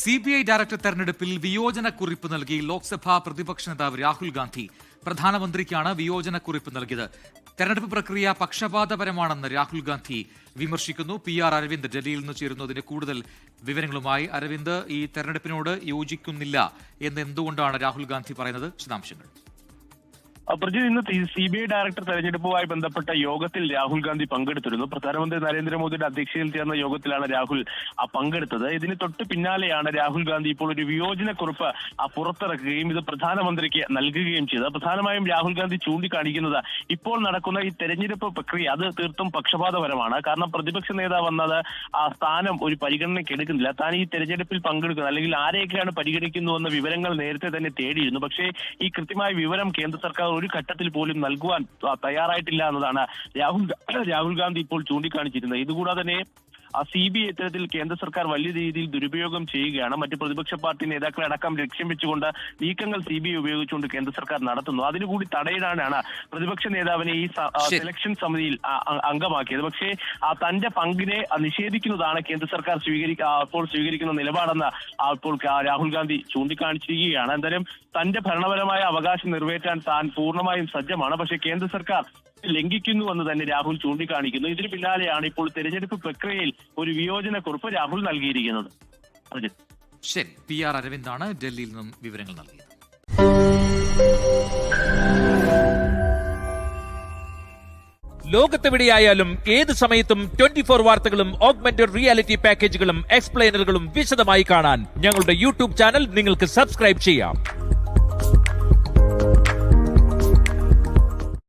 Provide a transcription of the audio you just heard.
CBI director തെരഞ്ഞെടുപ്പിൽ വിയോജനക്കുറിപ്പ് നൽകി ലോക്സഭാ പ്രതിപക്ഷ നേതാവ് രാഹുൽ ഗാന്ധി. പ്രധാനമന്ത്രിക്കാണ് വിയോജനക്കുറിപ്പ് നൽകിയത്. തെരഞ്ഞെടുപ്പ് പ്രക്രിയ പക്ഷപാതപരമാണെന്ന് രാഹുൽ ഗാന്ധി വിമർശിക്കുന്നു. PR അരവിന്ദ് ഡൽഹിയിൽ നിന്ന് ചേരുന്നതിന് കൂടുതൽ വിവരങ്ങളുമായി. അരവിന്ദ്, ഈ തെരഞ്ഞെടുപ്പിനോട് യോജിക്കുന്നില്ല എന്ന് എന്തുകൊണ്ടാണ് രാഹുൽ ഗാന്ധി പറയുന്നത്? വിശദാംശങ്ങൾ. പ്രജിത്, ഇന്ന് CBI ഡയറക്ടർ തെരഞ്ഞെടുപ്പുമായി ബന്ധപ്പെട്ട യോഗത്തിൽ രാഹുൽ ഗാന്ധി പങ്കെടുത്തിരുന്നു. പ്രധാനമന്ത്രി നരേന്ദ്രമോദിയുടെ അധ്യക്ഷതയിൽ ചേർന്ന യോഗത്തിലാണ് രാഹുൽ പങ്കെടുത്തത്. ഇതിന് തൊട്ട് പിന്നാലെയാണ് രാഹുൽ ഗാന്ധി ഇപ്പോൾ ഒരു വിയോജനക്കുറിപ്പ് പുറത്തിറക്കുകയും ഇത് പ്രധാനമന്ത്രിക്ക് നൽകുകയും ചെയ്തത്. പ്രധാനമായും രാഹുൽ ഗാന്ധി ചൂണ്ടിക്കാണിക്കുന്നത് ഇപ്പോൾ നടക്കുന്ന ഈ തെരഞ്ഞെടുപ്പ് പ്രക്രിയ അത് തീർത്തും പക്ഷപാതപരമാണ്. കാരണം പ്രതിപക്ഷ നേതാവ് എന്നത് ആ സ്ഥാനം ഒരു പരിഗണനയ്ക്ക് എടുക്കുന്നില്ല. താൻ ഈ തെരഞ്ഞെടുപ്പിൽ പങ്കെടുക്കുന്നത് അല്ലെങ്കിൽ ആരെയൊക്കെയാണ് പരിഗണിക്കുന്നുവെന്ന വിവരങ്ങൾ നേരത്തെ തന്നെ തേടിയിരുന്നു. പക്ഷേ ഈ കൃത്യമായ വിവരം കേന്ദ്ര സർക്കാർ ഒരു ഘട്ടത്തിൽ പോലും നൽകുവാൻ തയ്യാറായിട്ടില്ല എന്നതാണ് രാഹുൽ ഗാന്ധി ഇപ്പോൾ ചൂണ്ടിക്കാണിച്ചിരുന്നത്. ഇതുകൂടാതെ തന്നെ CBI ഇത്തരത്തിൽ കേന്ദ്ര സർക്കാർ വലിയ രീതിയിൽ ദുരുപയോഗം ചെയ്യുകയാണ്. മറ്റ് പ്രതിപക്ഷ പാർട്ടി നേതാക്കളെ അടക്കം ലക്ഷ്യം വെച്ചുകൊണ്ട് നീക്കങ്ങൾ CBI ഉപയോഗിച്ചുകൊണ്ട് കേന്ദ്ര സർക്കാർ നടത്തുന്നു. അതിനുകൂടി തടയിടാനാണ് പ്രതിപക്ഷ നേതാവിനെ ഈ സെലക്ഷൻ സമിതിയിൽ അംഗമാക്കിയത്. പക്ഷേ തന്റെ പങ്കിനെ നിഷേധിക്കുന്നതാണ് കേന്ദ്ര സർക്കാർ ഇപ്പോൾ സ്വീകരിക്കുന്ന നിലപാടെന്ന് ഇപ്പോൾ രാഹുൽ ഗാന്ധി ചൂണ്ടിക്കാണിച്ചിരിക്കുകയാണ്. എന്തായാലും തന്റെ ഭരണപരമായ അവകാശം നിറവേറ്റാൻ താൻ പൂർണ്ണമായും സജ്ജമാണ്. പക്ഷേ കേന്ദ്ര സർക്കാർ ലംഘിക്കുന്നുവെന്ന് തന്നെ രാഹുൽ ചൂണ്ടിക്കാണിക്കുന്നു. ഇതിന് പിന്നാലെയാണ് ഇപ്പോൾ തെരഞ്ഞെടുപ്പ് പ്രക്രിയയിൽ ഒരു വിയോജനക്കുറിപ്പ് രാഹുൽ നൽകിയിരിക്കുന്നത്. ശരി, PR അരവിന്ദാണ് ഡൽഹിയിൽ നിന്നും വിവരങ്ങൾ നൽകിയത്. ലോകത്തെവിടെയായാലും ഏത് സമയത്തും 24 വാർത്തകളും ഓഗ്മെന്റഡ് റിയാലിറ്റി പാക്കേജുകളും എക്സ്പ്ലെയിനറുകളും വിശദമായി കാണാൻ ഞങ്ങളുടെ YouTube ചാനൽ നിങ്ങൾക്ക് സബ്സ്ക്രൈബ് ചെയ്യാം.